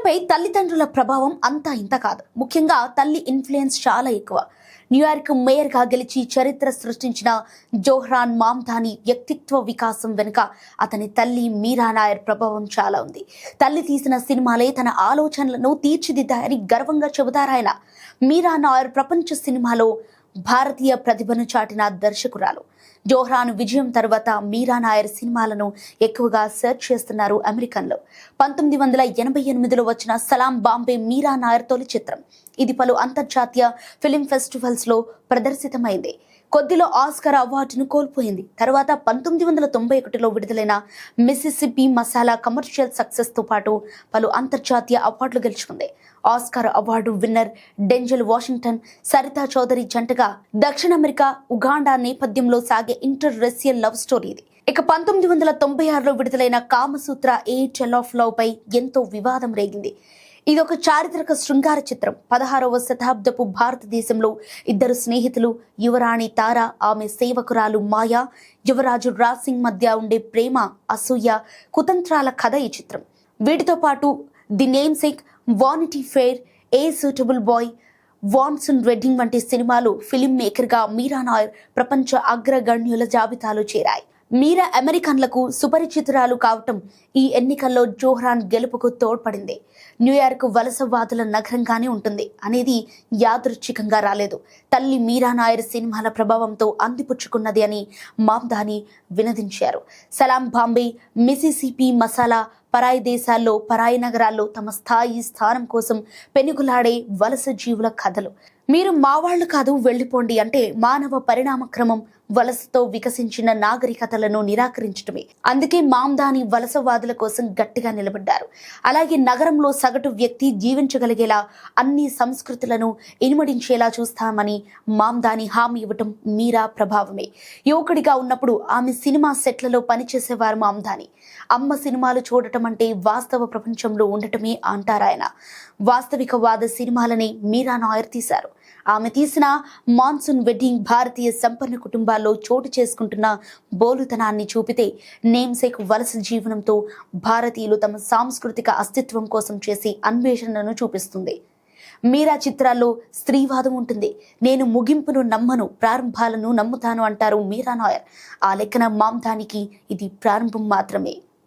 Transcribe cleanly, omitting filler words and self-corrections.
పిల్లలపై తల్లిదండ్రుల ప్రభావం అంతా ఇంత కాదు. ముఖ్యంగా తల్లి ఇన్ఫ్లుయెన్స్ చాలా ఎక్కువ. న్యూయార్క్ మేయర్గా గెలిచి చరిత్ర సృష్టించిన జోహ్రాన్ మామ్దాని వ్యక్తిత్వ వికాసం వెనుక అతని తల్లి మీరా నాయర్ ప్రభావం చాలా ఉంది. తల్లి తీసిన సినిమాలే తన ఆలోచనలను తీర్చిదిద్దాయని గర్వంగా చెబుతారాయన. మీరా నాయర్ ప్రపంచ సినిమాలో భారతీయ ప్రతిభను చాటిన దర్శకురాలు. జోహ్రాన్ విజయం తర్వాత మీరా నాయర్ సినిమాలను ఎక్కువగా సెర్చ్ చేస్తున్నారు అమెరికన్లు. 1988లో వచ్చిన సలాం బాంబే మీరా నాయర్ తొలి చిత్రం. ఇది పలు అంతర్జాతీయ ఫిలిం ఫెస్టివల్స్ లో ప్రదర్శితమైంది. కొద్దిలో ఆస్కార్ అవార్డును కోల్పోయింది. తర్వాత 1991లో విడుదలైన మిసిసిపి మసాలా కమర్షియల్ సక్సెస్ తో పాటు పలు అంతర్జాతీయ అవార్డులు గెలుచుకుంది. Oscar award winner Denzel Washington, Sarita Chaudhary జంటగా దక్షిణ అమెరికా, ఉగాండా నేపథ్యంలో సాగే ఇంటర్ రేసియల్ లవ్ స్టోరీ ఇది. ఇక 1996లో విడుదలైన కామసూత్ర ఏ టెల్ ఆఫ్ లవ్ పై ఎంతో వివాదం రేగింది. ఇది ఒక చారిత్రక శృంగార చిత్రం. 16వ శతాబ్దపు భారతదేశంలో ఇద్దరు స్నేహితులు, యువరాణి తార, ఆమె సేవకురాలు మాయా, యువరాజు రాజ్ సింగ్ మధ్య ఉండే ప్రేమ, అసూయ, కుతంత్రాల కథ ఈ చిత్రం. వీటితో పాటు The Namesake, Vanity Fair, A Suitable Boy, Monsoon Wedding వంటి సినిమాలు ఫిలిం మేకర్గా మీరా నాయర్ ప్రపంచ అగ్రగణ్యుల జాబితాలో చేరాయి. మీరా అమెరికన్లకు సుపరిచితురాలు కావటం ఈ ఎన్నికల్లో జోహ్రాన్ గెలుపుకు తోడ్పడింది. న్యూయార్క్ వలసవాదుల నగరంగానే ఉంటుంది అనేది యాదృచ్ఛికంగా రాలేదు. తల్లి మీరా నాయర్ సినిమాల ప్రభావంతో అందిపుచ్చుకున్నది అని మామ్దాని వినదించారు. సలాం బాంబే, మిసిసిపి మసాలా పరాయి దేశాల్లో, పరాయి నగరాల్లో తమ స్థానం కోసం పెనుగులాడే వలస జీవుల కథలు. మీరు మావాళ్లు కాదు, వెళ్ళిపోండి అంటే మానవ పరిణామ క్రమం వలసతో వికసించిన నాగరికతలను నిరాకరించడమే. అందుకే మామ్దాని వలసవాదుల కోసం గట్టిగా నిలబడ్డారు. అలాగే నగరంలో సగటు వ్యక్తి జీవించగలిగేలా అన్ని సంస్కృతులను ఇనుమడించేలా చూస్తామని మామ్దాని హామీ ఇవ్వటం మీరా ప్రభావమే. యువకుడిగా ఉన్నప్పుడు ఆమె సినిమా సెట్లలో పనిచేసేవారు మామ్దాని. అమ్మ సినిమాలు చూడటం అంటే వాస్తవ ప్రపంచంలో ఉండటమే అంటారాయన. వాస్తవికవాద సినిమాలని మీరా నాయర్ తీశారు. ఆమె తీసిన మాన్సూన్ వెడ్డింగ్ భారతీయ సంపన్న కుటుంబాల్లో చోటు చేసుకుంటున్న బోలుతనాన్ని చూపితే, నేమ్సేక్ వలస జీవనంతో భారతీయులు తమ సాంస్కృతిక అస్తిత్వం కోసం చేసే అన్వేషణను చూపిస్తుంది. మీరా చిత్రాల్లో స్త్రీవాదం ఉంటుంది. నేను ముగింపును నమ్మను, ప్రారంభాలను నమ్ముతాను అంటారు మీరా నాయర్. ఆ లెక్కన మామ్దానికి ఇది ప్రారంభం మాత్రమే.